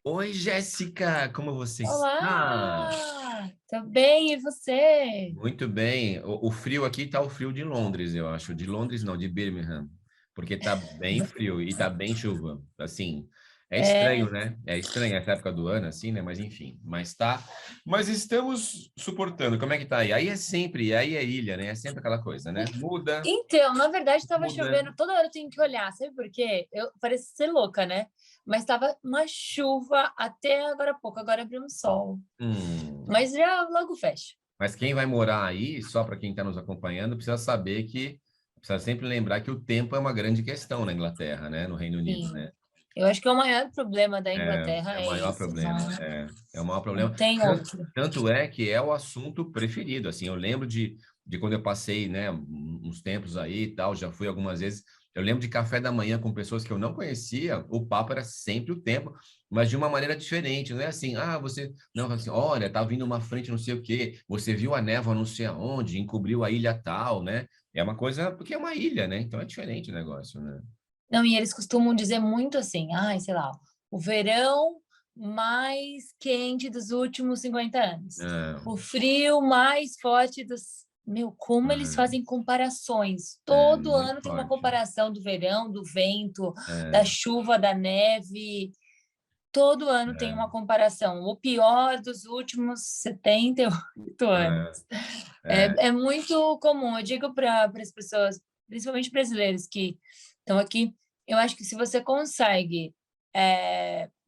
Oi, Jéssica, como você está? Olá! Tô bem, e você? Muito bem. O frio aqui tá o frio de Londres, eu acho. De Londres não, de Birmingham. Porque tá bem frio e tá bem chuva. Assim, é estranho, É, né? É estranho essa época do ano, assim, né? Mas enfim, mas tá. Mas estamos suportando. Como é que tá aí? Aí é ilha, né? É sempre aquela coisa, né? Muda, então, na verdade estava muda. chovendo, toda hora eu tenho que olhar, sabe por quê? Eu pareço ser louca, né? Mas estava uma chuva até agora há pouco, agora abriu um sol. Hum. Mas já logo fecha. Mas quem vai morar aí, só para quem está nos acompanhando, precisa saber que precisa sempre lembrar que o tempo é uma grande questão na Inglaterra, né? No Reino Unido, Sim. né? Eu acho que o maior problema da É Inglaterra o é maior esse, não, problema. É o maior não problema. tem outro. Tanto é que é o assunto preferido. Assim, eu lembro de quando eu passei, né, uns tempos aí e tal, já fui algumas vezes. Eu lembro de café da manhã com pessoas que eu não conhecia, o papo era sempre o tempo, mas de uma maneira diferente. Não é assim, ah, você. Não, assim, olha, tá vindo uma frente, não sei o quê, você viu a névoa não sei aonde, encobriu a ilha tal, né? É uma coisa, porque é uma ilha, né? Então é diferente o negócio, né? Não, e eles costumam dizer muito assim, ai, sei lá, o verão mais quente dos últimos 50 anos, É, o frio mais forte dos... Meu, como eles fazem comparações. Todo muito ano tem uma forte. comparação do verão, do vento, da É, chuva, da neve. Todo ano tem é, uma comparação. O pior dos últimos 78 anos. é, é. É muito comum. Eu digo para as pessoas, principalmente brasileiros que estão aqui, eu acho que se você consegue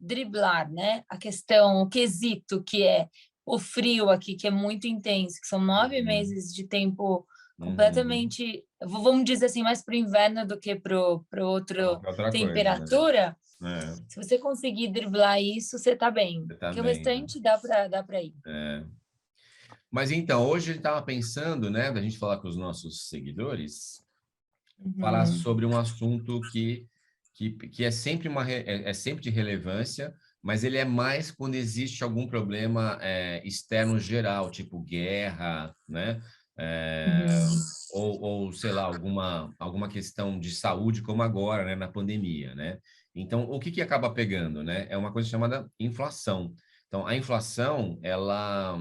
driblar, né, a questão, o quesito que é o frio aqui, que é muito intenso, que são 9 Uhum, meses de tempo uhum. completamente, vamos dizer assim, mais para o inverno do que para outra Qualquer outra coisa, né? temperatura, É, se você conseguir driblar isso, você está bem. você tá Porque o bem, né? restante dá para ir. É. Mas então, hoje a gente estava pensando, né, da gente falar com os nossos seguidores, falar Uhum. sobre um assunto que é sempre é sempre de relevância, mas ele é mais quando existe algum problema externo geral, tipo guerra, né? É, Uhum. ou sei lá, alguma questão de saúde, como agora, né, na pandemia, né? Então, o que que acaba pegando, né? É uma coisa chamada inflação. Então, a inflação, ela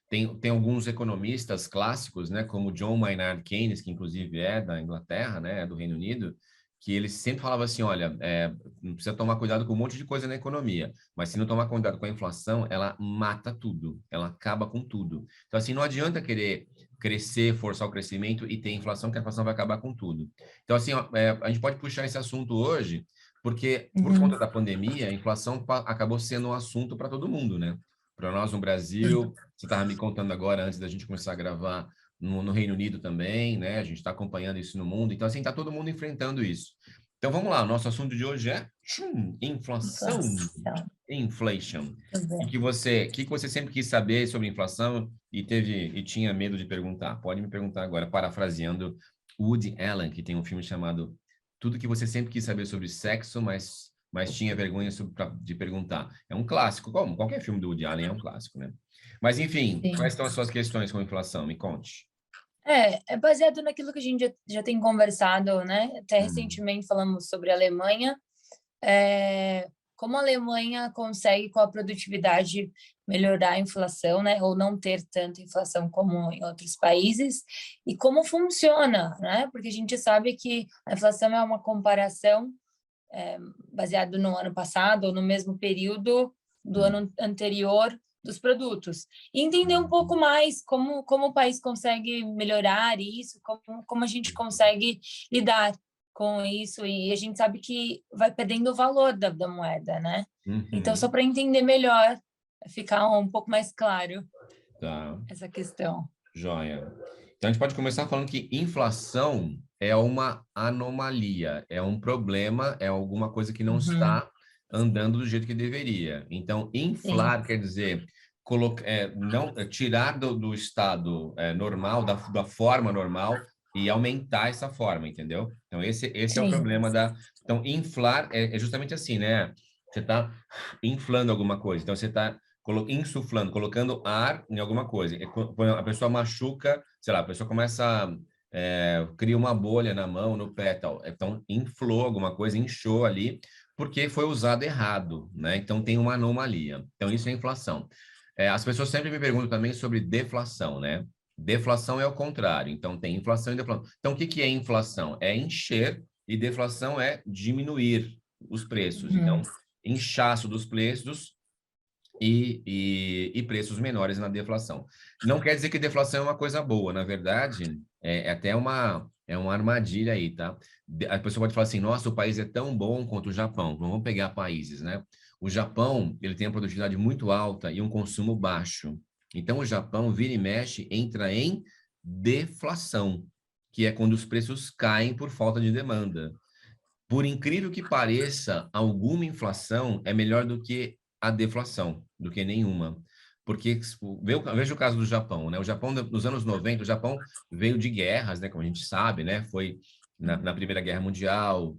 tem alguns economistas clássicos, né, como John Maynard Keynes, que inclusive é da Inglaterra, né, é do Reino Unido, que ele sempre falava assim, olha, não precisa tomar cuidado com um monte de coisa na economia, mas se não tomar cuidado com a inflação, ela mata tudo, ela acaba com tudo. Então, assim, não adianta querer crescer, forçar o crescimento e ter inflação, que a inflação vai acabar com tudo. Então, assim, ó, a gente pode puxar esse assunto hoje, porque por Uhum. conta da pandemia, a inflação acabou sendo um assunto para todo mundo, né? Para nós no Brasil, você estava me contando agora, antes da gente começar a gravar, no Reino Unido também, né? A gente está acompanhando isso no mundo. Então, assim, está todo mundo enfrentando isso. Então, vamos lá. O nosso assunto de hoje é inflação. Inflação. Inflation. Deixa eu ver. Que você sempre quis saber sobre inflação e tinha medo de perguntar? Pode me perguntar agora, parafraseando Woody Allen, que tem um filme chamado Tudo que você sempre quis saber sobre sexo, mas tinha vergonha de perguntar. É um clássico, como qualquer filme do Woody Allen é um clássico, né? Mas, enfim, quais Sim. são as suas questões com inflação? Me conte. É baseado naquilo que a gente já tem conversado, né? Até Hum, recentemente falamos sobre a Alemanha. Como a Alemanha consegue, com a produtividade, melhorar a inflação, né? Ou não ter tanta inflação como em outros países. E como funciona, né? Porque a gente sabe que a inflação é uma comparação baseado no ano passado ou no mesmo período do hum, ano anterior dos produtos. E entender um pouco hum, mais como o país consegue melhorar isso, como a gente consegue lidar com isso. E a gente sabe que vai perdendo o valor da moeda, né? Então, só uhum, para entender melhor, ficar um pouco mais claro tá, essa questão. joia. Então, a gente pode começar falando que inflação é uma anomalia, é um problema, é alguma coisa que não Uhum, está andando do jeito que deveria. Então, sim, inflar quer dizer não, tirar do estado normal, da forma normal, e aumentar essa forma, entendeu? Então, esse é o sim, problema da. Então, inflar é justamente assim, né? Você está inflando alguma coisa. Então, você está insuflando, colocando ar em alguma coisa. Quando a pessoa machuca, sei lá, a pessoa começa cria uma bolha na mão, no pé, tal. Então inflou alguma coisa, inchou ali, porque foi usado errado, né? Então tem uma anomalia. Então isso é inflação. As pessoas sempre me perguntam também sobre deflação, né? Deflação é o contrário. Então tem inflação e deflação. Então o que que é inflação? É encher e deflação é diminuir os preços. Então Uhum. inchaço dos preços e preços menores na deflação. Não quer dizer que deflação é uma coisa boa, na verdade, é até uma armadilha aí, tá? A pessoa pode falar assim, nossa, o país é tão bom quanto o Japão. Vamos pegar países, né? O Japão, ele tem uma produtividade muito alta e um consumo baixo. Então, o Japão, vira e mexe, entra em deflação, que é quando os preços caem por falta de demanda. Por incrível que pareça, alguma inflação é melhor do que a deflação, do que nenhuma. Porque veja o caso do Japão, né? O Japão, nos anos 90, o Japão veio de guerras, né? Como a gente sabe, né? Foi na Primeira Guerra Mundial,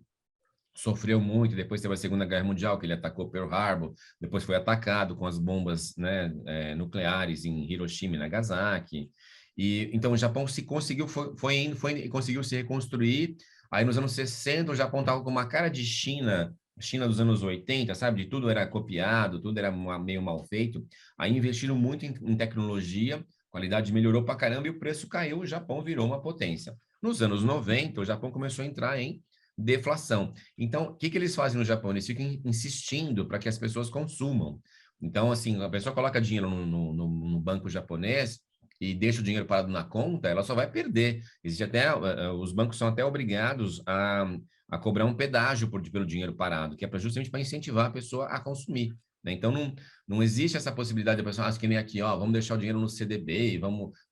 sofreu muito, depois teve a Segunda Guerra Mundial, que ele atacou Pearl Harbor, depois foi atacado com as bombas, né, nucleares em Hiroshima e Nagasaki. E então o Japão se conseguiu, foi indo, e conseguiu se reconstruir. Aí nos anos 60 o Japão estava com uma cara de China, China dos anos 80, sabe? De tudo era copiado, tudo era meio mal feito. Aí investiram muito em tecnologia, a qualidade melhorou para caramba e o preço caiu, o Japão virou uma potência. Nos anos 90, o Japão começou a entrar em deflação. Então, o que que eles fazem no Japão? Eles ficam insistindo para que as pessoas consumam. Então, assim, a pessoa coloca dinheiro no banco japonês e deixa o dinheiro parado na conta, ela só vai perder. Existe até, os bancos são até obrigados a cobrar um pedágio pelo dinheiro parado, que é justamente para incentivar a pessoa a consumir. Né? Então, não existe essa possibilidade da pessoa, que nem aqui, ó, vamos deixar o dinheiro no CDB e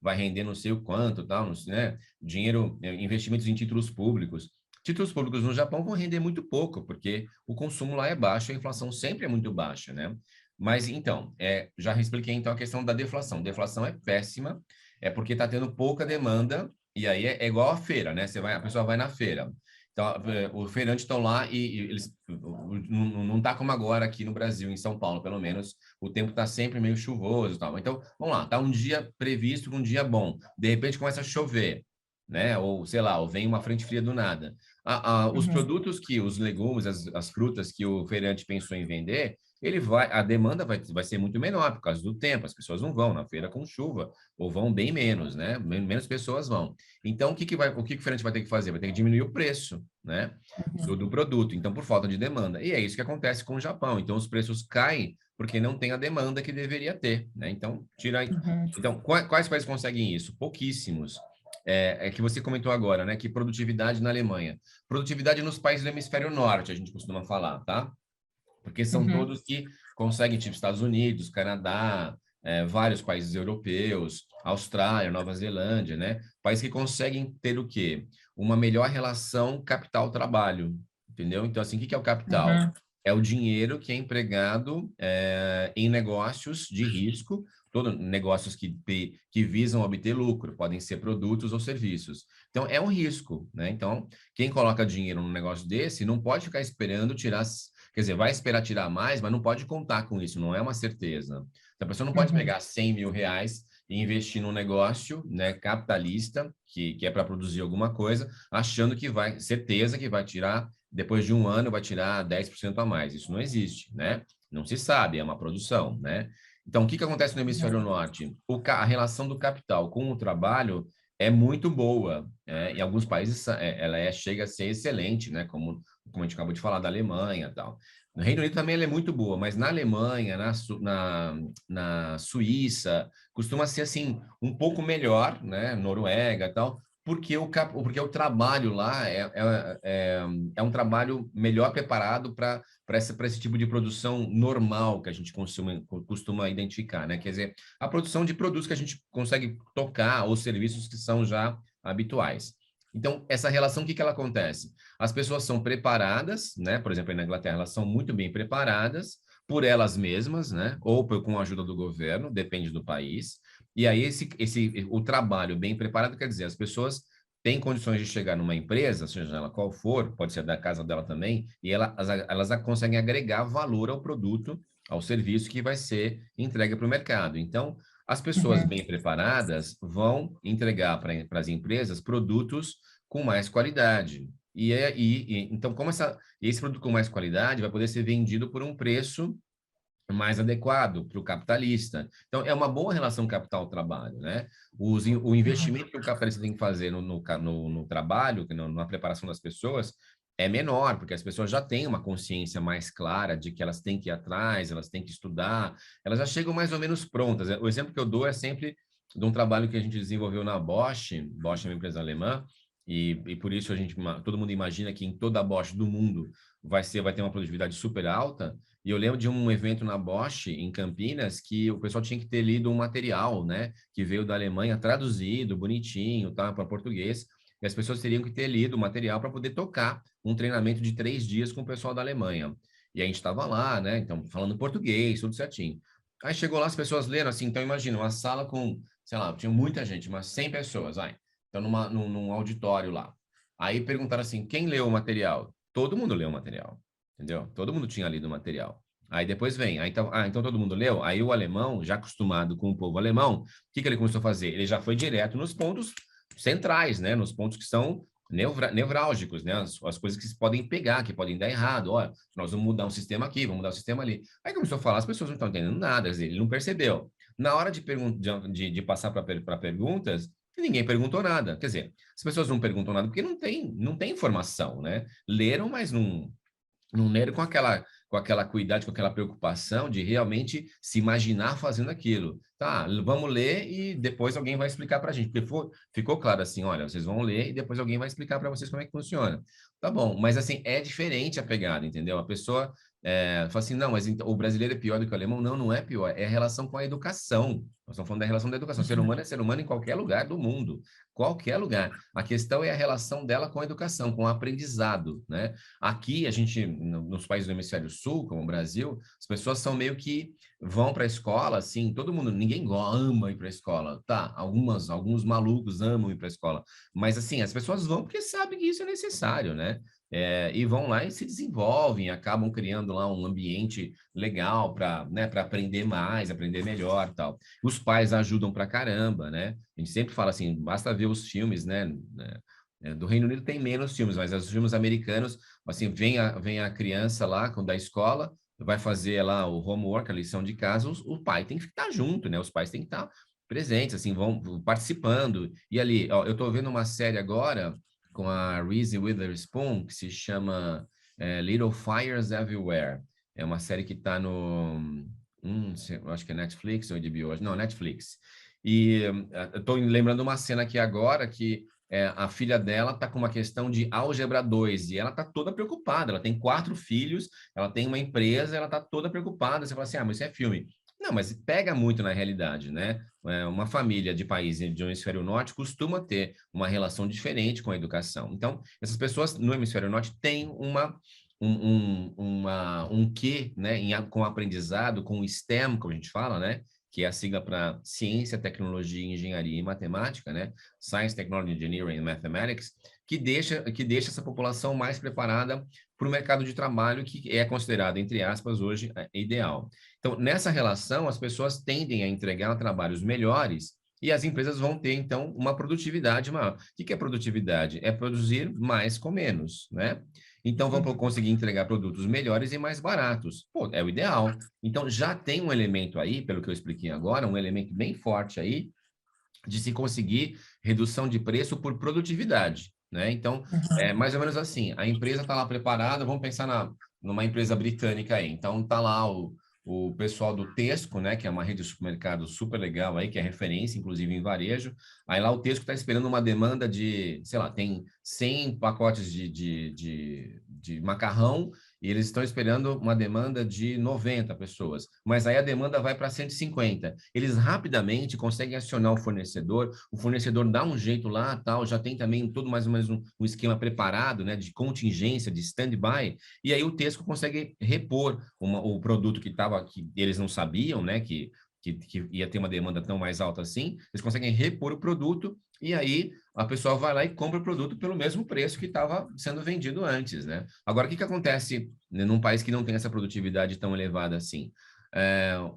vai render não sei o quanto, tal, né? Dinheiro, investimentos em títulos públicos. Títulos públicos no Japão vão render muito pouco, porque o consumo lá é baixo, a inflação sempre é muito baixa, né? Mas então, já expliquei então a questão da deflação. Deflação é péssima, é porque está tendo pouca demanda, e aí é igual a feira, né? A pessoa vai na feira. Então, os feirantes estão lá e eles não está como agora aqui no Brasil, em São Paulo, pelo menos, o tempo está sempre meio chuvoso e tal. Então, vamos lá, está um dia previsto, um dia bom. De repente começa a chover, né? Ou sei lá, ou vem uma frente fria do nada. Os Uhum. produtos os legumes, as frutas que o feirante pensou em vender, a demanda vai ser muito menor por causa do tempo. As pessoas não vão na feira com chuva, ou vão bem menos, né? Menos pessoas vão. Então, o que o feirante vai ter que fazer? Vai ter que diminuir o preço, né? Uhum. Do produto. Então, por falta de demanda. E é isso que acontece com o Japão. Então, os preços caem porque não tem a demanda que deveria ter, né? Então, Uhum. Então, quais países conseguem isso? Pouquíssimos. Que você comentou agora, né? Que produtividade na Alemanha. Produtividade nos países do hemisfério norte, a gente costuma falar, tá? Porque são Uhum. todos que conseguem, tipo Estados Unidos, Canadá, vários países europeus, Austrália, Nova Zelândia, né? Países que conseguem ter o quê? Uma melhor relação capital-trabalho, entendeu? Então, assim, o que é o capital? Uhum. É o dinheiro que é empregado em negócios de risco, todos negócios que visam obter lucro, podem ser produtos ou serviços. Então, é um risco, né? Então, quem coloca dinheiro num negócio desse não pode ficar esperando tirar. Quer dizer, vai esperar tirar mais, mas não pode contar com isso, não é uma certeza. Então, a pessoa não pode Uhum. pegar 100 mil reais e investir num negócio, né, capitalista, que é para produzir alguma coisa, achando que certeza que vai tirar, depois de um ano, vai tirar 10% a mais. Isso não existe, né? Não se sabe, é uma produção, né? Então, o que acontece no hemisfério norte? A relação do capital com o trabalho é muito boa. Em alguns países, ela chega a ser excelente, né? Como a gente acabou de falar da Alemanha e tal. No Reino Unido também ela é muito boa, mas na Alemanha, na Suíça, costuma ser assim um pouco melhor, né? Noruega e tal, porque o trabalho lá é um trabalho melhor preparado para esse tipo de produção normal que a gente costuma identificar, né? Quer dizer, a produção de produtos que a gente consegue tocar ou serviços que são já habituais. Então, essa relação, o que ela acontece? As pessoas são preparadas, né? Por exemplo, na Inglaterra, elas são muito bem preparadas por elas mesmas, né? Ou com a ajuda do governo, depende do país. E aí, o trabalho bem preparado quer dizer, as pessoas têm condições de chegar numa empresa, seja ela qual for, pode ser da casa dela também, e elas conseguem agregar valor ao produto, ao serviço que vai ser entregue para o mercado. Então, as pessoas Uhum. bem preparadas vão entregar para as empresas produtos com mais qualidade. Então, esse produto com mais qualidade vai poder ser vendido por um preço mais adequado para o capitalista. Então, é uma boa relação capital-trabalho, né? O investimento que o capitalista tem que fazer no trabalho, na preparação das pessoas, é menor, porque as pessoas já têm uma consciência mais clara de que elas têm que ir atrás, elas têm que estudar, elas já chegam mais ou menos prontas. O exemplo que eu dou é sempre de um trabalho que a gente desenvolveu na Bosch. Bosch é uma empresa alemã, e por isso todo mundo imagina que em toda a Bosch do mundo vai ter uma produtividade super alta. E eu lembro de um evento na Bosch, em Campinas, que o pessoal tinha que ter lido um material, né, que veio da Alemanha, traduzido, bonitinho, tá, para português, e as pessoas teriam que ter lido o material para poder tocar um treinamento de 3 dias com o pessoal da Alemanha. E a gente estava lá, né, então, falando português, tudo certinho. Aí chegou lá, as pessoas leram assim, então imagina, uma sala com, sei lá, tinha muita gente, umas 100 pessoas, vai. Então, num auditório lá. Aí perguntaram assim, quem leu o material? Todo mundo leu o material. Entendeu? Todo mundo tinha lido o material. Aí depois vem, então todo mundo leu? Aí o alemão, já acostumado com o povo alemão, o que ele começou a fazer? Ele já foi direto nos pontos centrais, né? Nos pontos que são nevrálgicos, né? As coisas que se podem pegar, que podem dar errado. Olha, nós vamos mudar um sistema aqui, vamos mudar um sistema ali. Aí começou a falar, as pessoas não estão entendendo nada, quer dizer, ele não percebeu. Na hora de passar para perguntas, ninguém perguntou nada. Quer dizer, as pessoas não perguntam nada porque não tem informação, né? Leram, mas não leram com aquela cuidado, com aquela preocupação de realmente se imaginar fazendo aquilo. Tá, vamos ler e depois alguém vai explicar para a gente. Porque ficou claro assim, olha, vocês vão ler e depois alguém vai explicar para vocês como é que funciona. Tá bom, mas assim, é diferente a pegada, entendeu? A pessoa fala assim, não, mas então, o brasileiro é pior do que o alemão. Não, não é pior, é a relação com a educação. Nós estamos falando da relação da educação. O ser humano é ser humano em qualquer lugar do mundo. Qualquer lugar. A questão é a relação dela com a educação, com o aprendizado, né? Aqui, nos países do hemisfério sul, como o Brasil, as pessoas são meio que vão para a escola, assim, todo mundo, ninguém ama ir para a escola, tá? Alguns malucos amam ir para a escola, mas assim, as pessoas vão porque sabem que isso é necessário, né? E vão lá e se desenvolvem, acabam criando lá um ambiente legal para, né, para aprender mais, aprender melhor, tal. Os pais ajudam para caramba, né? A gente sempre fala assim, basta ver os filmes, né? Do Reino Unido tem menos filmes, mas os filmes americanos, assim, vem a criança lá da escola, vai fazer lá o homework, a lição de casa, o pai tem que estar junto, né? Os pais têm que estar presentes, assim, vão participando. E ali, ó, eu estou vendo uma série agora com a Reese Witherspoon, que se chama Little Fires Everywhere. É uma série que está eu acho que é Netflix ou HBO, não, Netflix. E eu estou lembrando uma cena aqui agora que a filha dela está com uma questão de álgebra 2 e ela está toda preocupada. Ela tem 4 filhos, ela tem uma empresa, ela está toda preocupada. Você fala assim, mas isso é filme. Não, mas pega muito na realidade, né? Uma família de países de um hemisfério norte costuma ter uma relação diferente com a educação. Então, essas pessoas no hemisfério norte têm um quê, né, com aprendizado, com o STEM, como a gente fala, né? Que é a sigla para Ciência, Tecnologia, Engenharia e Matemática, né? Science, Technology, Engineering and Mathematics, que deixa essa população mais preparada para o mercado de trabalho que é considerado, entre aspas, hoje ideal. Então, nessa relação, as pessoas tendem a entregar trabalhos melhores e as empresas vão ter, então, uma produtividade maior. O que é produtividade? É produzir mais com menos, né? Então, vão conseguir entregar produtos melhores e mais baratos. Pô, é o ideal. Então, já tem um elemento aí, pelo que eu expliquei agora, um elemento bem forte aí, de se conseguir redução de preço por produtividade, né? Então, é mais ou menos assim, a empresa está lá preparada, vamos pensar numa empresa britânica aí. Então, está lá o pessoal do Tesco, né, que é uma rede de supermercado super legal aí, que é referência, inclusive, em varejo. Aí lá o Tesco está esperando uma demanda de, sei lá, tem 100 pacotes de macarrão e eles estão esperando uma demanda de 90 pessoas, mas aí a demanda vai para 150. Eles rapidamente conseguem acionar o fornecedor dá um jeito lá, tal, já tem também todo mais ou menos um esquema preparado, né, de contingência, de stand-by, e aí o Tesco consegue repor o produto que eles não sabiam, né, que ia ter uma demanda tão mais alta assim, eles conseguem repor o produto e aí a pessoa vai lá e compra o produto pelo mesmo preço que estava sendo vendido antes, né? Agora, o que acontece num país que não tem essa produtividade tão elevada assim?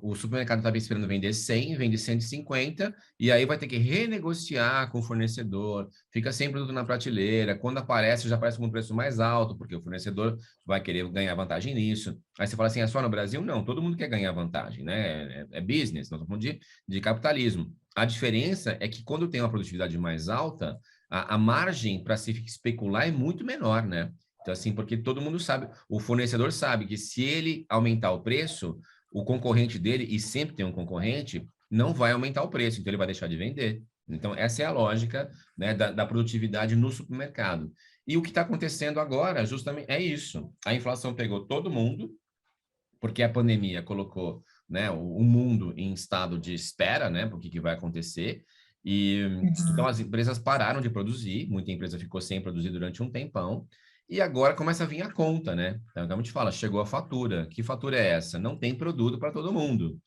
o supermercado estava esperando vender 100, vende 150, e aí vai ter que renegociar com o fornecedor, fica sem produto na prateleira, quando aparece, já aparece com um preço mais alto, porque o fornecedor vai querer ganhar vantagem nisso. Aí você fala assim, é só no Brasil? Não, todo mundo quer ganhar vantagem, né? É business, nós estamos falando de capitalismo. A diferença é que quando tem uma produtividade mais alta, a margem para se especular é muito menor, né? Então, assim, porque todo mundo sabe, o fornecedor sabe que se ele aumentar o preço, o concorrente dele, e sempre tem um concorrente, não vai aumentar o preço, então ele vai deixar de vender. Então, essa é a lógica, né, da produtividade no supermercado. E o que está acontecendo agora, justamente, é isso. A inflação pegou todo mundo, porque a pandemia colocou, né, o mundo em estado de espera, né, por que vai acontecer. E então Uhum. as empresas pararam de produzir, muita empresa ficou sem produzir durante um tempão, e agora começa a vir a conta, né? Então, como a gente fala, chegou a fatura. Que fatura é essa? Não tem produto para todo mundo.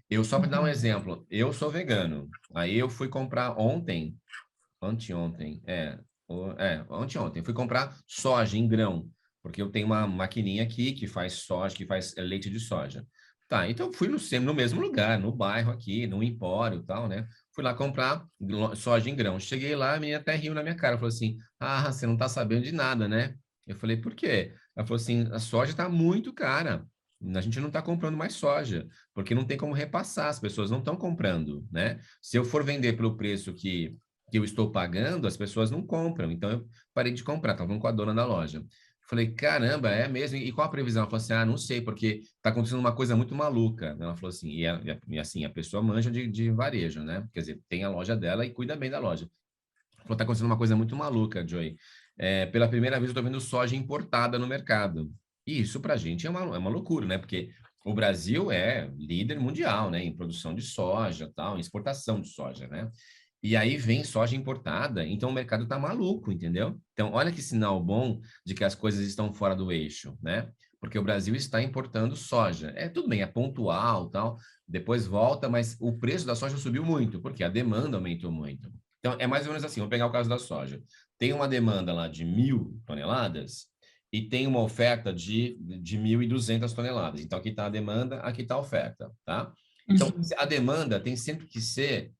Eu só para dar um Uhum. exemplo, eu sou vegano. Aí eu fui comprar ontem, anteontem, anteontem, fui comprar soja em grão, porque eu tenho uma maquininha aqui que faz soja, que faz leite de soja. Tá, então eu fui no mesmo lugar, no bairro aqui, no empório e tal, né? Fui lá comprar soja em grão. Cheguei lá, a menina até riu na minha cara, falou assim: Ah, você não tá sabendo de nada, né? Eu falei, por quê? Ela falou assim: a soja tá muito cara. A gente não está comprando mais soja, porque não tem como repassar, as pessoas não estão comprando, né? Se eu for vender pelo preço que eu estou pagando, as pessoas não compram. Então eu parei de comprar, estava falando com a dona da loja. Falei, caramba, é mesmo? E qual a previsão? Ela falou assim, não sei, porque está acontecendo uma coisa muito maluca. Ela falou assim, e assim, a pessoa manja de varejo, né? Quer dizer, tem a loja dela e cuida bem da loja. Falou, está acontecendo uma coisa muito maluca, Joey. Pela primeira vez eu estou vendo soja importada no mercado. E isso para a gente é uma loucura, né? Porque o Brasil é líder mundial, né? Em produção de soja, tal, em exportação de soja, né? E aí vem soja importada, então o mercado está maluco, entendeu? Então, olha que sinal bom de que as coisas estão fora do eixo, né? Porque o Brasil está importando soja. Tudo bem, é pontual, tal, depois volta, mas o preço da soja subiu muito, porque a demanda aumentou muito. Então, é mais ou menos assim, vou pegar o caso da soja. Tem uma demanda lá de 1.000 toneladas e tem uma oferta de 1.200 toneladas. Então, aqui está a demanda, aqui está a oferta, tá? Então, Uhum. a demanda tem sempre que ser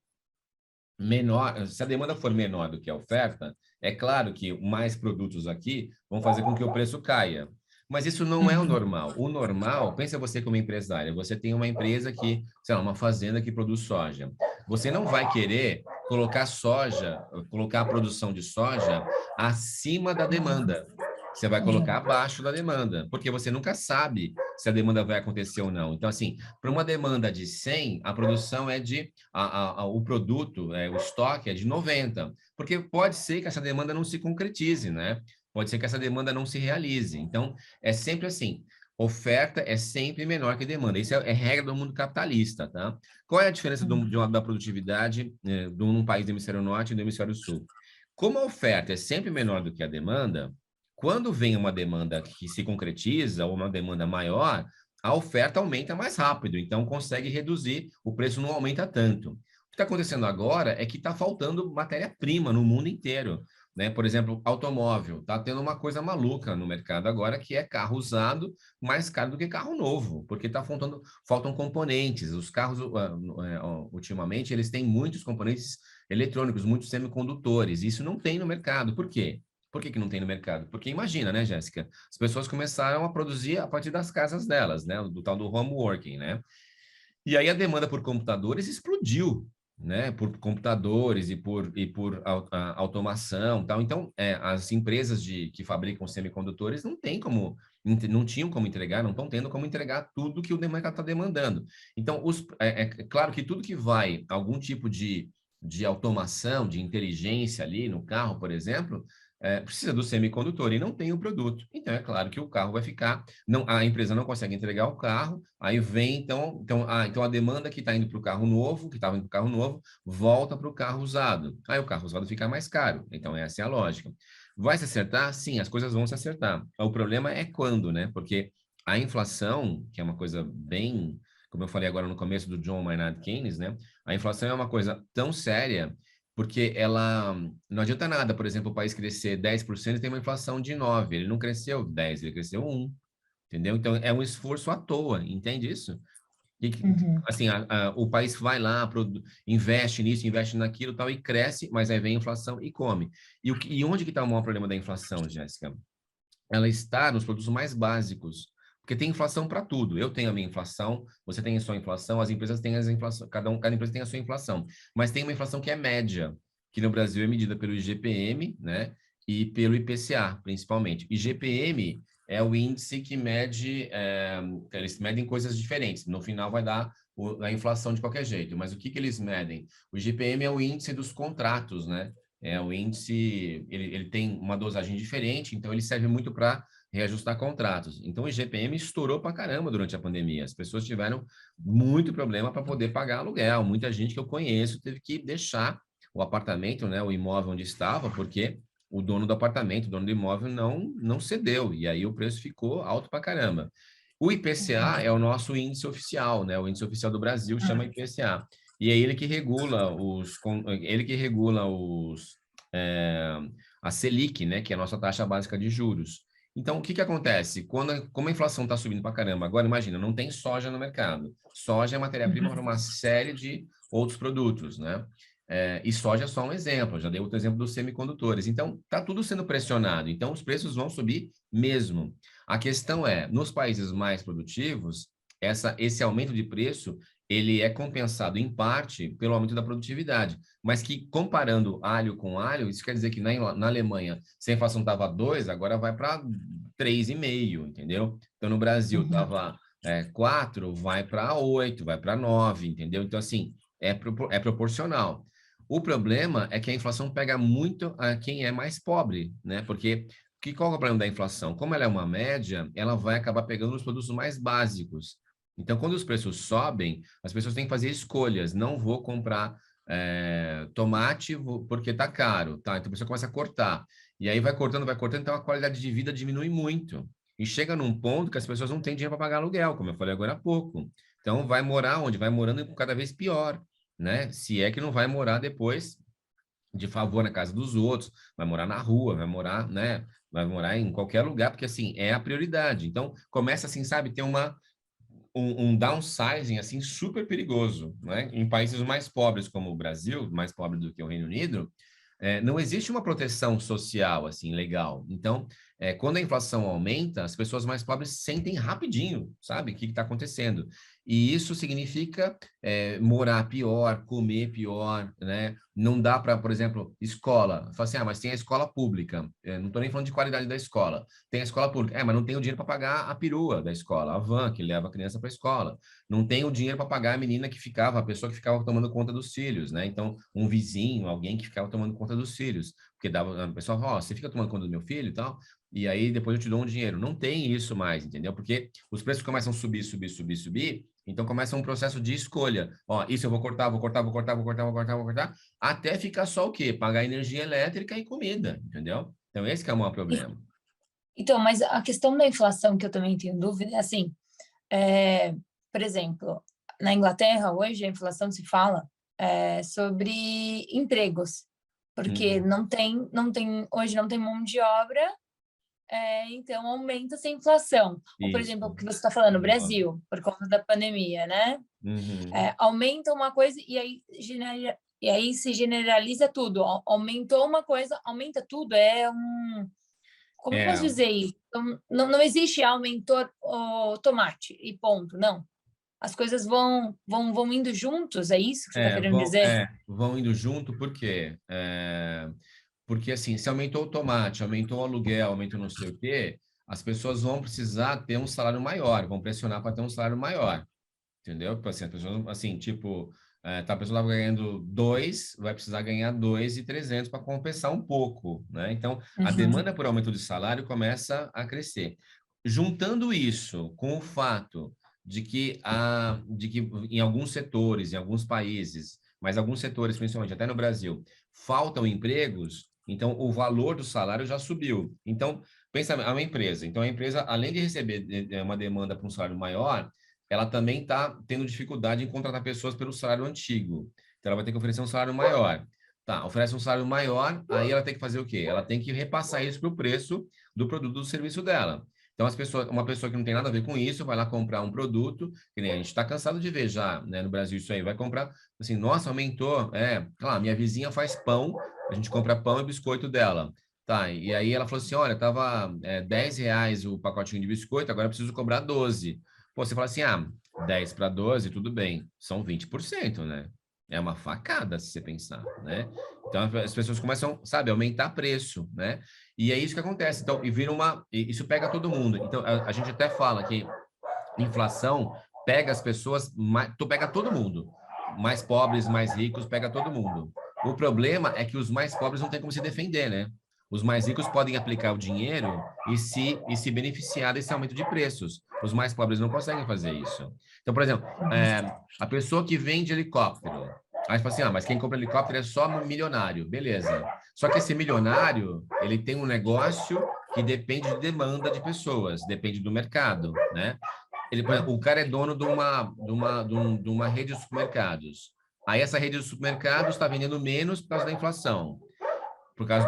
menor, se a demanda for menor do que a oferta, é claro que mais produtos aqui vão fazer com que o preço caia. Mas isso não é o Uhum. normal. O normal, pensa você como empresária, você tem uma empresa que, sei lá, uma fazenda que produz soja. Você não vai querer colocar soja, colocar a produção de soja acima da demanda. Você vai colocar Uhum. abaixo da demanda, porque você nunca sabe se a demanda vai acontecer ou não. Então, assim, para uma demanda de 100, a produção é de o produto, o estoque é de 90, porque pode ser que essa demanda não se concretize, né? Pode ser que essa demanda não se realize. Então, é sempre assim, oferta é sempre menor que demanda. Isso é regra do mundo capitalista, tá? Qual é a diferença da produtividade de um país do hemisfério norte e do hemisfério sul? Como a oferta é sempre menor do que a demanda, quando vem uma demanda que se concretiza, ou uma demanda maior, a oferta aumenta mais rápido, então consegue reduzir, o preço não aumenta tanto. O que está acontecendo agora é que está faltando matéria-prima no mundo inteiro. Né? Por exemplo, automóvel. Está tendo uma coisa maluca no mercado agora, que é carro usado mais caro do que carro novo, porque faltam componentes. Os carros, ultimamente, eles têm muitos componentes eletrônicos, muitos semicondutores. Isso não tem no mercado. Por quê? Por que não tem no mercado? Porque imagina, né, Jéssica? As pessoas começaram a produzir a partir das casas delas, né? Do tal do home working, né? E aí a demanda por computadores explodiu, né? Por computadores e por automação, tal. Então, as empresas que fabricam semicondutores não tinham como entregar, não estão tendo como entregar tudo que o mercado está demandando. Então, é claro que tudo que vai algum tipo de automação, de inteligência ali no carro, por exemplo, precisa do semicondutor e não tem o produto. Então, é claro que o carro vai ficar, não, a empresa não consegue entregar o carro, aí vem, então a demanda que está indo para o carro novo, que estava indo para o carro novo, volta para o carro usado. Aí o carro usado fica mais caro. Então, essa é a lógica. Vai se acertar? Sim, as coisas vão se acertar. O problema é quando, né? Porque a inflação, que é uma coisa bem, como eu falei agora no começo do John Maynard Keynes, né? A inflação é uma coisa tão séria porque ela não adianta nada, por exemplo, o país crescer 10% e tem uma inflação de 9, ele não cresceu 10, ele cresceu 1, entendeu? Então é um esforço à toa, entende isso? Uhum. Assim, o país vai lá, investe nisso, investe naquilo, tal, e cresce, mas aí vem a inflação e come. E onde que está o maior problema da inflação, Jéssica? Ela está nos produtos mais básicos, porque tem inflação para tudo. Eu tenho a minha inflação, você tem a sua inflação, as empresas têm as inflação, cada empresa tem a sua inflação, mas tem uma inflação que é média, que no Brasil é medida pelo IGPM, né, e pelo IPCA, principalmente. IGPM é o índice que mede, eles medem coisas diferentes. No final vai dar a inflação de qualquer jeito, mas o que eles medem? O IGPM é o índice dos contratos, né? O índice, ele tem uma dosagem diferente, então ele serve muito para reajustar contratos. Então o IGPM estourou para caramba durante a pandemia. As pessoas tiveram muito problema para poder pagar aluguel. Muita gente que eu conheço teve que deixar o apartamento, né, o imóvel onde estava, porque o dono do apartamento, o dono do imóvel não cedeu, e aí o preço ficou alto para caramba. O IPCA é o nosso índice oficial, né? O índice oficial do Brasil chama IPCA. E é ele que regula é, a Selic, né, que é a nossa taxa básica de juros. Então, o que que acontece? Como a inflação está subindo para caramba, agora imagina, não tem soja no mercado. Soja é matéria-prima para uma série de outros produtos, né? E soja é só um exemplo, eu já dei outro exemplo dos semicondutores. Então, está tudo sendo pressionado, então os preços vão subir mesmo. A questão é, nos países mais produtivos, esse aumento de preço ele é compensado em parte pelo aumento da produtividade, mas que comparando alho com alho, isso quer dizer que na Alemanha, se a inflação estava 2, agora vai para 3,5, entendeu? Então, no Brasil Uhum. estava 4, vai para 8, vai para 9, entendeu? Então, assim, é proporcional. O problema é que a inflação pega muito a quem é mais pobre, né? Porque qual é o problema da inflação? Como ela é uma média, ela vai acabar pegando os produtos mais básicos. Então, quando os preços sobem, as pessoas têm que fazer escolhas. Não vou comprar tomate porque está caro, tá? Então a pessoa começa a cortar. E aí vai cortando, então a qualidade de vida diminui muito. E chega num ponto que as pessoas não têm dinheiro para pagar aluguel, como eu falei agora há pouco. Então vai morar onde? Vai morando cada vez pior, né? Se é que não vai morar depois de favor na casa dos outros, vai morar na rua, vai morar, né? Vai morar em qualquer lugar, porque assim, é a prioridade. Então, começa assim, sabe, ter um downsizing assim super perigoso, né? Em países mais pobres como o Brasil, mais pobre do que o Reino Unido, não existe uma proteção social assim legal. Então, quando a inflação aumenta, as pessoas mais pobres sentem rapidinho, sabe, o que está acontecendo. E isso significa morar pior, comer pior, né? Não dá para, por exemplo, escola. Fala assim, mas tem a escola pública. Não estou nem falando de qualidade da escola. Tem a escola pública. Mas não tem o dinheiro para pagar a perua da escola, a van que leva a criança para a escola. Não tem o dinheiro para pagar a menina que ficava, a pessoa que ficava tomando conta dos filhos, né? Então, um vizinho, alguém que ficava tomando conta dos filhos. Porque dava, a pessoa fala, você fica tomando conta do meu filho e tal, e aí depois eu te dou um dinheiro. Não tem isso mais, entendeu? Porque os preços começam a subir, subir, subir, subir, então começa um processo de escolha. Ó, isso eu vou cortar, vou cortar, vou cortar, vou cortar, vou cortar, vou cortar, até ficar só o quê? Pagar energia elétrica e comida, entendeu? Então esse que é o maior E- problema. Então, mas a questão da inflação que eu também tenho dúvida é assim, é, por exemplo, na Inglaterra hoje a inflação se fala sobre empregos, porque Uhum. hoje não tem mão de obra, então aumenta-se a inflação. Ou, por exemplo, o Isso. que você está falando, no Boa. Brasil, por conta da pandemia, né? Uhum. Aumenta uma coisa e aí se generaliza tudo. Aumentou uma coisa, aumenta tudo. Como eu posso É, dizer isso? Então, não existe aumentou o tomate e ponto, não. As coisas vão indo juntos, é isso que você está querendo dizer? vão indo junto, por quê? Porque assim, se aumentou o tomate, aumentou o aluguel, aumentou não sei o quê, as pessoas vão precisar ter um salário maior, vão pressionar para ter um salário maior. Entendeu? Tipo assim, a pessoa, assim, tipo, a pessoa estava ganhando 2, vai precisar ganhar 2.300 para compensar um pouco, né? Então, a Uhum, demanda por aumento de salário começa a crescer. Juntando isso com o fato de que em alguns setores, em alguns países, mas alguns setores, principalmente até no Brasil, faltam empregos, então o valor do salário já subiu. Então, pensa, é uma empresa. Então, a empresa, além de receber uma demanda para um salário maior, ela também está tendo dificuldade em contratar pessoas pelo salário antigo. Então, ela vai ter que oferecer um salário maior. Tá, oferece um salário maior, aí ela tem que fazer o quê? Ela tem que repassar isso para o preço do produto do serviço dela. Então, uma pessoa que não tem nada a ver com isso vai lá comprar um produto, que nem a gente está cansado de ver já, né, no Brasil isso aí, vai comprar, assim, nossa, aumentou, lá, minha vizinha faz pão, a gente compra pão e biscoito dela. Tá, e aí ela falou assim, olha, tava R$ 10 o pacotinho de biscoito, agora eu preciso cobrar 12. Pô, você fala assim, 10 para 12, tudo bem, são 20%, né? É uma facada, se você pensar, né? Então, as pessoas começam, sabe, a aumentar preço, né? E é isso que acontece. Então, isso pega todo mundo. Então, a gente até fala que inflação pega as pessoas, tu pega todo mundo. Mais pobres, mais ricos, pega todo mundo. O problema é que os mais pobres não têm como se defender, né? Os mais ricos podem aplicar o dinheiro e se beneficiar desse aumento de preços. Os mais pobres não conseguem fazer isso. Então, por exemplo, a pessoa que vende helicóptero, aí fala assim, mas quem compra helicóptero é só milionário. Beleza. Só que esse milionário, ele tem um negócio que depende de demanda de pessoas, depende do mercado, né? O cara é dono de uma rede de supermercados. Aí essa rede de supermercados está vendendo menos por causa da inflação, por causa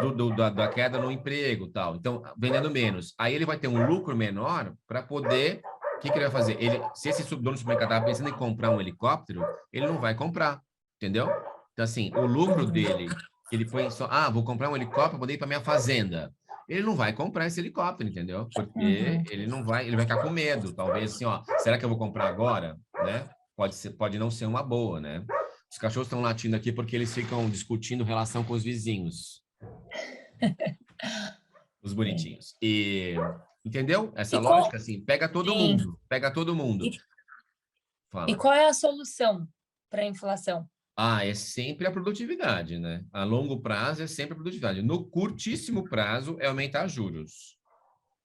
da queda no emprego e tal. Então, vendendo menos. Aí ele vai ter um lucro menor para poder... O que ele vai fazer? Se esse dono do supermercado estava pensando em comprar um helicóptero, ele não vai comprar, entendeu? Então, assim, o lucro dele, ele põe só... vou comprar um helicóptero para poder ir para minha fazenda. Ele não vai comprar esse helicóptero, entendeu? Porque ele não vai, ele vai ficar com medo. Talvez assim, será que eu vou comprar agora? Né? Pode não ser uma boa, né? Os cachorros estão latindo aqui porque eles ficam discutindo relação com os vizinhos. Os bonitinhos. Entendeu? Essa lógica, assim, pega todo mundo. Pega todo mundo. E qual é a solução para a inflação? É sempre a produtividade, né? A longo prazo é sempre a produtividade. No curtíssimo prazo é aumentar juros.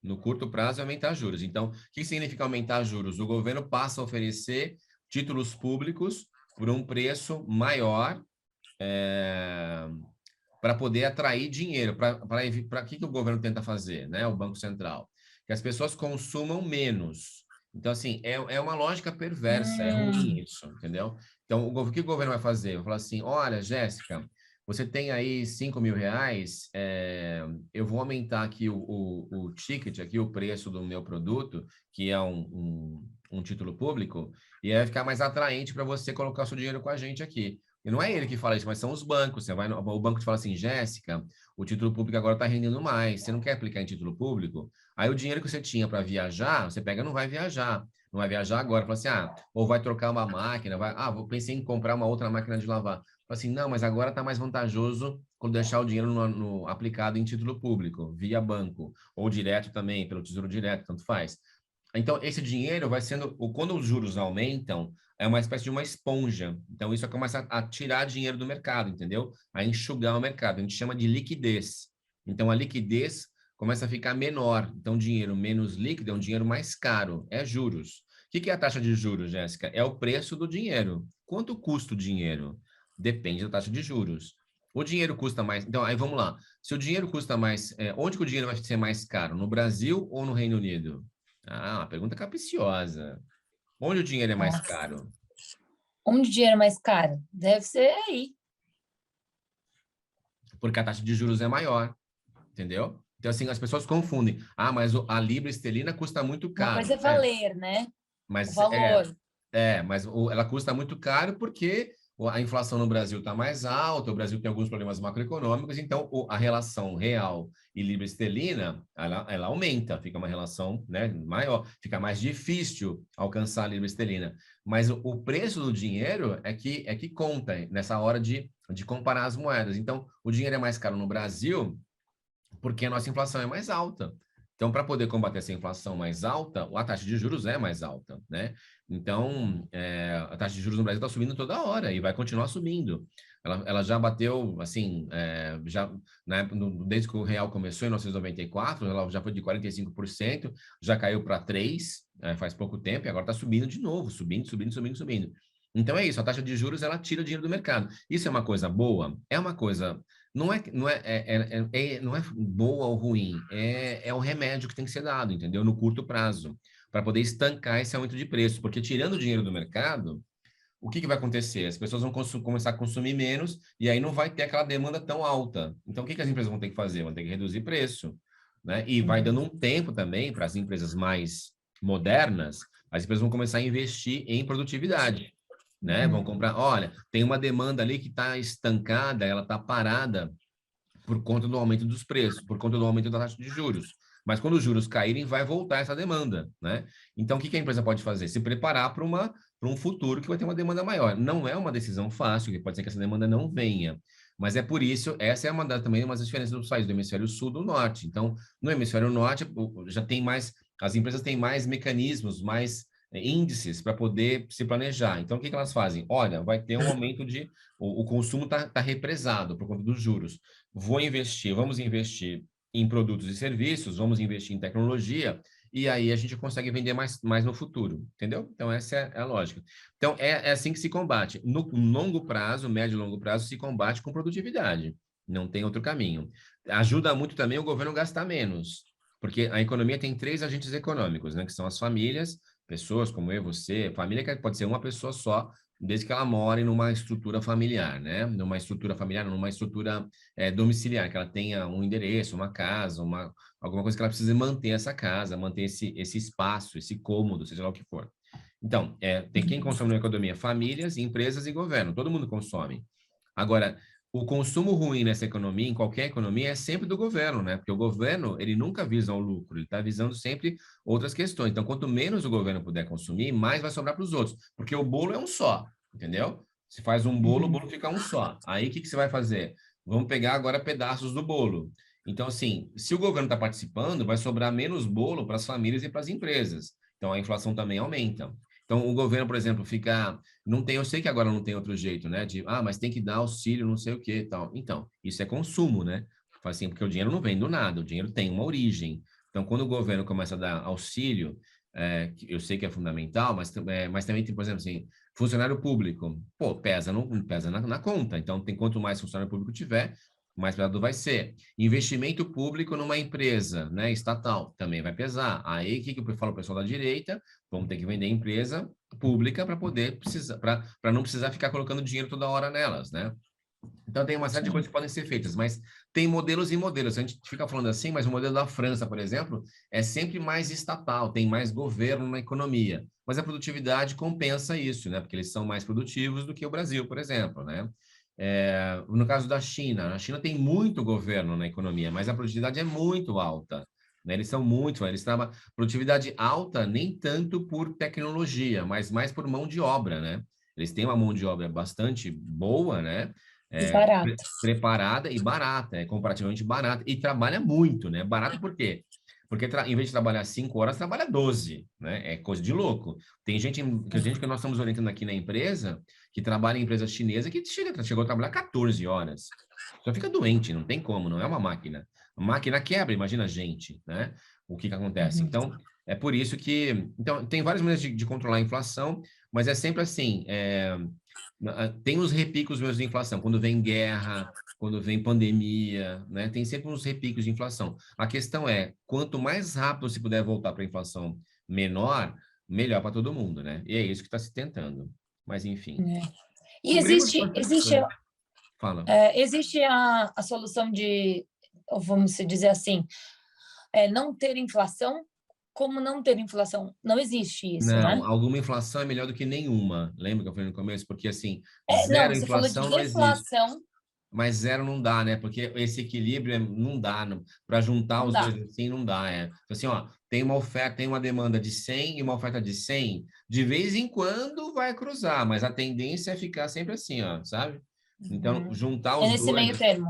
No curto prazo é aumentar juros. Então, o que significa aumentar juros? O governo passa a oferecer títulos públicos por um preço maior para poder atrair dinheiro. Para que o governo tenta fazer, né? O Banco Central? Que as pessoas consumam menos. Então, assim, é uma lógica perversa, é ruim isso, entendeu? Então, o que o governo vai fazer? Vai falar assim, olha, Jéssica, você tem aí R$ 5.000, eu vou aumentar aqui o ticket, aqui o preço do meu produto, que é um título público, e aí vai ficar mais atraente para você colocar seu dinheiro com a gente aqui. E não é ele que fala isso, mas são os bancos. O banco te fala assim, Jéssica, o título público agora está rendendo mais, você não quer aplicar em título público? Aí o dinheiro que você tinha para viajar, você pega e não vai viajar. Não vai viajar agora. Fala assim, ou vai trocar uma máquina, pensei em comprar uma outra máquina de lavar. Fala assim, não, mas agora está mais vantajoso quando deixar o dinheiro aplicado em título público, via banco, ou direto também, pelo Tesouro Direto, tanto faz. Então, esse dinheiro vai sendo, quando os juros aumentam, é uma espécie de uma esponja. Então, isso começa a tirar dinheiro do mercado, entendeu? A enxugar o mercado. A gente chama de liquidez. Então, a liquidez começa a ficar menor. Então, dinheiro menos líquido é um dinheiro mais caro, é juros. O que é a taxa de juros, Jéssica? É o preço do dinheiro. Quanto custa o dinheiro? Depende da taxa de juros. O dinheiro custa mais. Então, aí vamos lá. Se o dinheiro custa mais, onde que o dinheiro vai ser mais caro? No Brasil ou no Reino Unido? Uma pergunta capciosa. Onde o dinheiro é mais caro? Onde o dinheiro é mais caro? Deve ser aí. Porque a taxa de juros é maior, entendeu? Então, assim, as pessoas confundem. Mas a libra esterlina custa muito Uma caro. coisa é valer, né? O valor. Mas ela custa muito caro porque a inflação no Brasil está mais alta, o Brasil tem alguns problemas macroeconômicos, então a relação real e libra esterlina, ela aumenta, fica uma relação, né, maior, fica mais difícil alcançar a libra esterlina. Mas o preço do dinheiro é que conta nessa hora de comparar as moedas. Então, o dinheiro é mais caro no Brasil porque a nossa inflação é mais alta. Então, para poder combater essa inflação mais alta, a taxa de juros é mais alta, né? Então, a taxa de juros no Brasil está subindo toda hora e vai continuar subindo. Ela já bateu, assim, né, desde que o real começou em 1994, ela já foi de 45%, já caiu para 3%, faz pouco tempo, e agora está subindo de novo, subindo, subindo, subindo, subindo. Então é isso, a taxa de juros ela tira o dinheiro do mercado. Isso é uma coisa boa? É uma coisa não é boa ou ruim, é o remédio que tem que ser dado, entendeu? No curto prazo, para poder estancar esse aumento de preço, porque tirando o dinheiro do mercado, o que vai acontecer? As pessoas vão começar a consumir menos e aí não vai ter aquela demanda tão alta. Então, o que as empresas vão ter que fazer? Vão ter que reduzir preço. né? E vai dando um tempo também para as empresas mais modernas, as empresas vão começar a investir em produtividade, né? Vão comprar, olha, tem uma demanda ali que está estancada, ela está parada por conta do aumento dos preços, por conta do aumento da taxa de juros. Mas quando os juros caírem, vai voltar essa demanda, né? Então, o que a empresa pode fazer? Se preparar para um futuro que vai ter uma demanda maior. Não é uma decisão fácil, que pode ser que essa demanda não venha. Mas é por isso, essa é também uma das diferenças dos países do hemisfério sul e do norte. Então, no hemisfério norte, já tem mais, as empresas têm mais mecanismos, mais índices para poder se planejar. Então, o que elas fazem? Olha, vai ter um aumento de... O consumo está represado por conta dos juros. Vamos investir em produtos e serviços, vamos investir em tecnologia, e aí a gente consegue vender mais no futuro, entendeu? Então, essa é a lógica. Então, é assim que se combate. No longo prazo, médio e longo prazo, se combate com produtividade. Não tem outro caminho. Ajuda muito também o governo a gastar menos, porque a economia tem três agentes econômicos, né? Que são as famílias, pessoas como eu, você, família que pode ser uma pessoa só, desde que ela more numa estrutura familiar, né? Numa estrutura familiar, numa estrutura domiciliar, que ela tenha um endereço, uma casa, alguma coisa que ela precise manter essa casa, manter esse espaço, esse cômodo, seja lá o que for. Então, tem quem consome na economia? Famílias, empresas e governo. Todo mundo consome. Agora, o consumo ruim nessa economia, em qualquer economia, é sempre do governo, né? Porque o governo, ele nunca visa o lucro, ele está visando sempre outras questões. Então, quanto menos o governo puder consumir, mais vai sobrar para os outros, porque o bolo é um só, entendeu? Se faz um bolo, o bolo fica um só. Aí, o que você vai fazer? Vamos pegar agora pedaços do bolo. Então, assim, se o governo está participando, vai sobrar menos bolo para as famílias e para as empresas. Então, a inflação também aumenta. Então, o governo, por exemplo, fica... Não tem, eu sei que agora não tem outro jeito, né? Mas tem que dar auxílio, não sei o quê, tal. Então, isso é consumo, né? Faz assim, porque o dinheiro não vem do nada, o dinheiro tem uma origem. Então, quando o governo começa a dar auxílio, eu sei que é fundamental, mas também tem, por exemplo, assim, funcionário público, pô, pesa na conta. Então, quanto mais funcionário público tiver, mais pesado vai ser. Investimento público numa empresa, né, estatal, também vai pesar. Aí, o que eu falo, o pessoal da direita? Vamos ter que vender empresa pública para poder precisar, para não precisar ficar colocando dinheiro toda hora nelas, né? Então tem uma série de coisas que podem ser feitas, mas tem modelos e modelos. A gente fica falando assim, mas o modelo da França, por exemplo, é sempre mais estatal, tem mais governo na economia. Mas a produtividade compensa isso, né? Porque eles são mais produtivos do que o Brasil, por exemplo, né? No caso da China, a China tem muito governo na economia, mas a produtividade é muito alta. Né? Eles são muito, eles trabalham produtividade alta nem tanto por tecnologia, mas mais por mão de obra, né? Eles têm uma mão de obra bastante boa, né? Barato. Preparada e barata, é comparativamente barata, e trabalha muito, né? Barato por quê? Porque em vez de trabalhar 5 horas, trabalha 12, né? É coisa de louco. Tem gente que nós estamos orientando aqui na empresa, que trabalha em empresa chinesa, que chegou a trabalhar 14 horas. Só fica doente, não tem como, não é uma máquina. A máquina quebra, imagina a gente, né? O que acontece? Então, é por isso que... Então, tem várias maneiras de controlar a inflação, mas é sempre assim, tem os repicos mesmo de inflação, quando vem guerra, quando vem pandemia, né? Tem sempre uns repicos de inflação. A questão é, quanto mais rápido se puder voltar para a inflação menor, melhor para todo mundo, né? E é isso que está se tentando. Mas, enfim. E Cobrimos existe, bastante existe, coisa. Fala. existe a solução de, ou vamos dizer assim, não ter inflação? Como não ter inflação? Não existe isso, Não, né? alguma inflação é melhor do que nenhuma. Lembra que eu falei no começo? Porque, assim, Não, zero você falou de inflação não existe. deflação, Mas zero não dá, né? Porque esse equilíbrio não dá, para juntar não os dá. dois assim não dá, Assim, ó, tem uma oferta, tem uma demanda de 100 e uma oferta de 100, de vez em quando vai cruzar, mas a tendência é ficar sempre assim, ó, sabe? Então, juntar É os nesse dois, meio termo.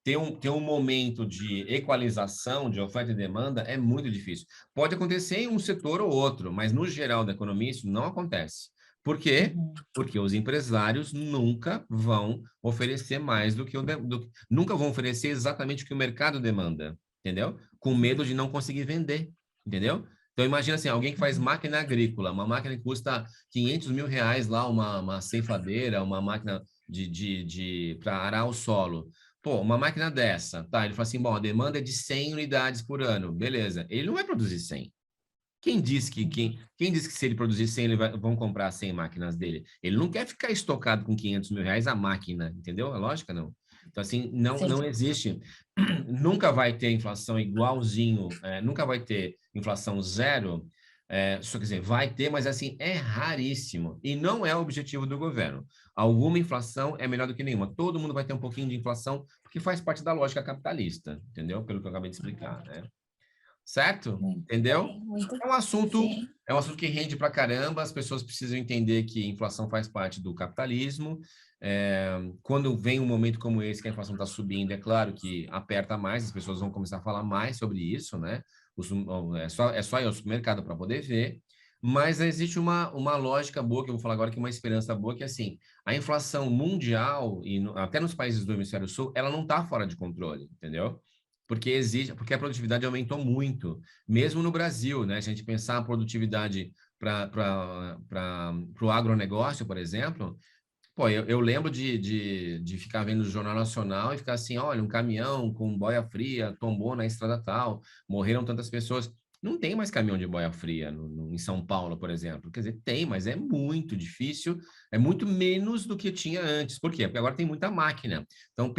ter um momento de equalização de oferta e demanda é muito difícil. Pode acontecer em um setor ou outro, mas no geral da economia isso não acontece. Por quê? Porque os empresários nunca vão oferecer mais do que nunca vão oferecer exatamente o que o mercado demanda, entendeu? Com medo de não conseguir vender, entendeu? Então imagina assim, alguém que faz máquina agrícola, uma máquina que custa 500 mil reais lá, uma ceifadeira, uma máquina para arar o solo. Pô, uma máquina dessa, tá? Ele fala assim, bom, a demanda é de 100 unidades por ano, beleza. Ele não vai produzir 100. Quem disse que se ele produzir 100, vão comprar 100 máquinas dele? Ele não quer ficar estocado com 500 mil reais a máquina, entendeu? A lógica não. Então, assim, não, sim. não existe, nunca vai ter inflação igualzinho, nunca vai ter inflação zero, só quer dizer, vai ter, mas assim, é raríssimo. E não é o objetivo do governo. Alguma inflação é melhor do que nenhuma. Todo mundo vai ter um pouquinho de inflação, porque faz parte da lógica capitalista, entendeu? Pelo que eu acabei de explicar, né? Certo? Muito Entendeu? bem, muito É um assunto, sim. é um assunto que rende pra caramba, as pessoas precisam entender que inflação faz parte do capitalismo. Quando vem um momento como esse, que a inflação está subindo, é claro que aperta mais, as pessoas vão começar a falar mais sobre isso, né? É só ir ao supermercado para poder ver, mas existe uma lógica boa, que eu vou falar agora, que é uma esperança boa, que é assim, a inflação mundial, e até nos países do hemisfério sul, ela não está fora de controle, entendeu? Porque a produtividade aumentou muito, mesmo no Brasil, né? Se a gente pensar a produtividade para o agronegócio, por exemplo, pô, eu lembro de ficar vendo o Jornal Nacional e ficar assim, olha, um caminhão com boia fria tombou na estrada tal, morreram tantas pessoas. Não tem mais caminhão de boia fria em São Paulo, por exemplo. Quer dizer, tem, mas é muito difícil, é muito menos do que tinha antes. Por quê? Porque agora tem muita máquina. Então,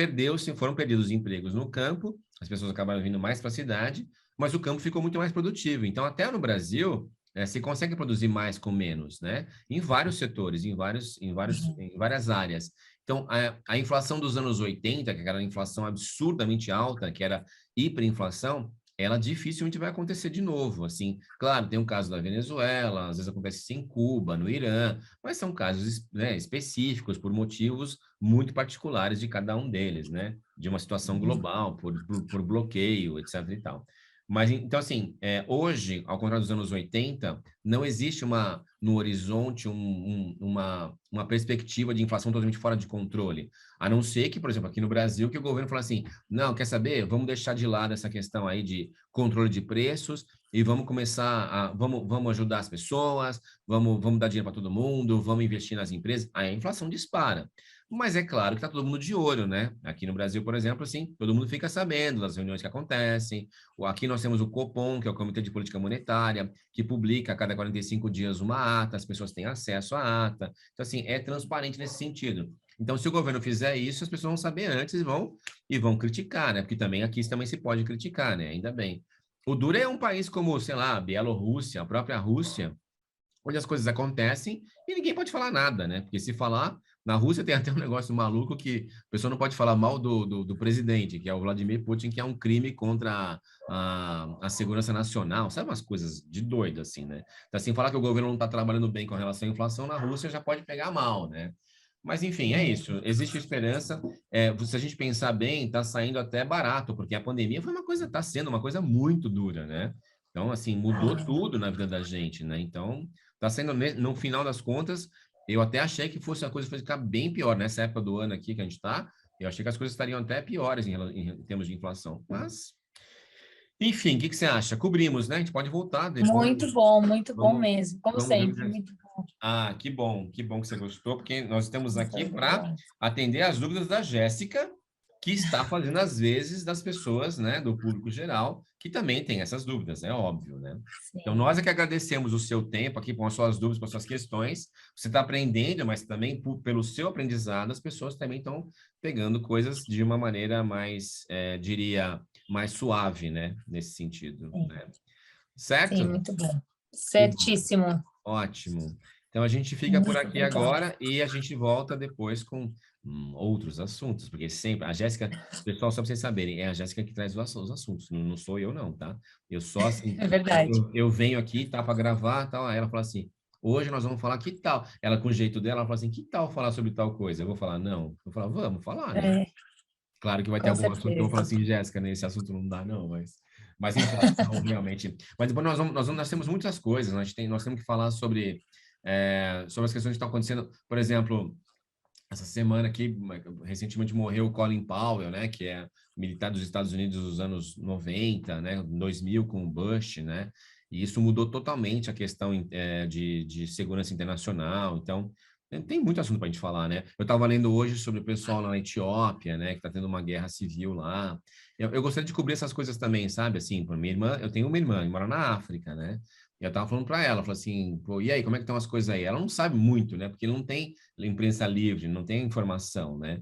foram perdidos empregos no campo, as pessoas acabaram vindo mais para a cidade, mas o campo ficou muito mais produtivo. Então, até no Brasil, se consegue produzir mais com menos, né? Em vários setores, em várias áreas. Então, a inflação dos anos 80, que era uma inflação absurdamente alta, que era hiperinflação, ela dificilmente vai acontecer de novo. Assim, claro, tem o caso da Venezuela, às vezes acontece isso em Cuba, no Irã, mas são casos, né, específicos por motivos muito particulares de cada um deles, né? De uma situação global, por bloqueio, etc. e tal. Mas, então, assim, hoje, ao contrário dos anos 80, não existe no horizonte uma perspectiva de inflação totalmente fora de controle. A não ser que, por exemplo, aqui no Brasil, que o governo fala assim, não, quer saber? Vamos deixar de lado essa questão aí de controle de preços e vamos começar vamos ajudar as pessoas, vamos dar dinheiro para todo mundo, vamos investir nas empresas. Aí a inflação dispara. Mas é claro que está todo mundo de olho, né? Aqui no Brasil, por exemplo, assim, todo mundo fica sabendo das reuniões que acontecem. Aqui nós temos o Copom, que é o Comitê de Política Monetária, que publica a cada 45 dias uma ata, as pessoas têm acesso à ata. Então, assim, é transparente nesse sentido. Então, se o governo fizer isso, as pessoas vão saber antes e vão criticar, né? Porque também aqui também se pode criticar, né? Ainda bem. O duro é um país como, sei lá, a Bielorrússia, a própria Rússia, onde as coisas acontecem e ninguém pode falar nada, né? Porque se falar, na Rússia tem até um negócio maluco que a pessoa não pode falar mal do presidente, que é o Vladimir Putin, que é um crime contra a segurança nacional, sabe umas coisas de doido, assim, né? Então, assim, falar que o governo não está trabalhando bem com relação à inflação na Rússia já pode pegar mal, né? Mas, enfim, é isso. Existe esperança. Se a gente pensar bem, está saindo até barato, porque a pandemia está sendo uma coisa muito dura, né? Então, assim, mudou tudo na vida da gente, né? Então, tá sendo, no final das contas, eu até achei que fosse a coisa fosse ficar bem pior nessa época do ano aqui que a gente está. Eu achei que as coisas estariam até piores em termos de inflação. Mas, enfim, o que você acha? Cobrimos, né? A gente pode voltar depois. Muito bom Vamos, mesmo, como vamos ver. sempre. Muito Ah, que bom que você gostou, porque nós estamos aqui para bom. atender as dúvidas da Jéssica, que está fazendo às vezes das pessoas, né, do público geral, que também tem essas dúvidas, é óbvio, né? Então, Sim, nós é que agradecemos o seu tempo aqui com as suas dúvidas, com as suas questões. Você está aprendendo, mas também pelo seu aprendizado, as pessoas também estão pegando coisas de uma maneira mais, diria, mais suave, né, nesse sentido, sim, né? sim, Certo? muito bom. Que bom. Certíssimo. Ótimo. Então a gente fica por Muito aqui obrigada. agora e a gente volta depois com outros assuntos, porque sempre a Jéssica, pessoal, só para vocês saberem, é a Jéssica que traz os assuntos, não sou eu não, tá? Eu só assim, É verdade. eu venho aqui, tá, para gravar, tal, aí ela fala assim: "Hoje nós vamos falar que tal?". Ela com o jeito dela, ela fala assim: "Que tal falar sobre tal coisa?". Eu vou falar: "Não". Eu vou falar: "Vamos falar, né?". É, Claro que vai ter com algum assunto que eu vou falar certeza. assim: "Jéssica, nesse assunto não dá não", mas inflação realmente. Mas depois nós temos muitas coisas, nós temos que falar sobre as questões que estão acontecendo. Por exemplo, essa semana aqui, recentemente morreu o Colin Powell, né, que é militar dos Estados Unidos dos anos 90, né, 2000 com o Bush, né, e isso mudou totalmente a questão de segurança internacional. Então, tem muito assunto para a gente falar, né? Eu estava lendo hoje sobre o pessoal lá na Etiópia, né, que está tendo uma guerra civil lá. Eu gostaria de cobrir essas coisas também, sabe? Assim, para minha irmã, eu tenho uma irmã que mora na África, né? E eu tava falando para ela, falou assim, pô, e aí, como é que estão as coisas aí? Ela não sabe muito, né? Porque não tem imprensa livre, não tem informação, né?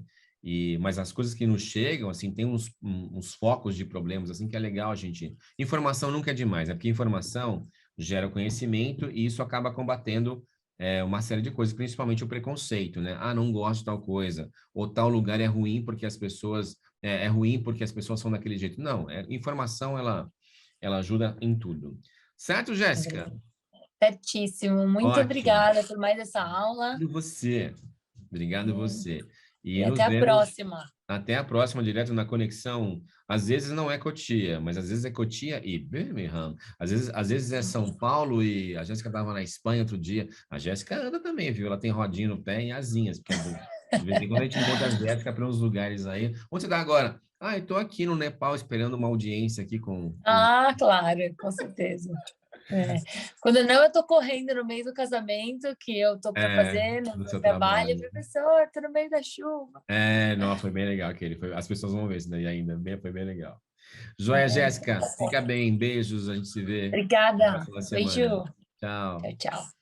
Mas as coisas que nos chegam, assim, tem uns focos de problemas, assim, que é legal a gente... Informação nunca é demais, né? Porque informação gera conhecimento e isso acaba combatendo uma série de coisas, principalmente o preconceito, né? Ah, não gosto de tal coisa, ou tal lugar é ruim porque as pessoas... É ruim porque as pessoas são daquele jeito. Não, informação, ela ajuda em tudo. Certo, É Jéssica? verdade. Certíssimo. Muito Ótimo. obrigada por mais essa aula. Obrigado você. Obrigado E, você. e E até nos a vemos próxima. até a próxima, direto na conexão. Às vezes não é Cotia, mas às vezes é Cotia e Birmingham. Às vezes é São Paulo e a Jéssica estava na Espanha outro dia. A Jéssica anda também, viu? Ela tem rodinha no pé e asinhas, porque de vez em quando a gente encontra a Jéssica para uns lugares aí. Onde você está agora? Ah, eu estou aqui no Nepal esperando uma audiência aqui com... Ah, claro, com certeza. É. Quando não, eu estou correndo no meio do casamento que eu estou para fazer no no meu seu trabalho. trabalho. Professor, estou no meio da chuva. Não, foi bem legal aquele. As pessoas vão ver isso daí ainda. Foi bem legal. Joia, Então Jéssica, tá bom. fica bem. Beijos, a gente se vê na Obrigada. próxima semana. Beijo. Tchau. Tchau, tchau.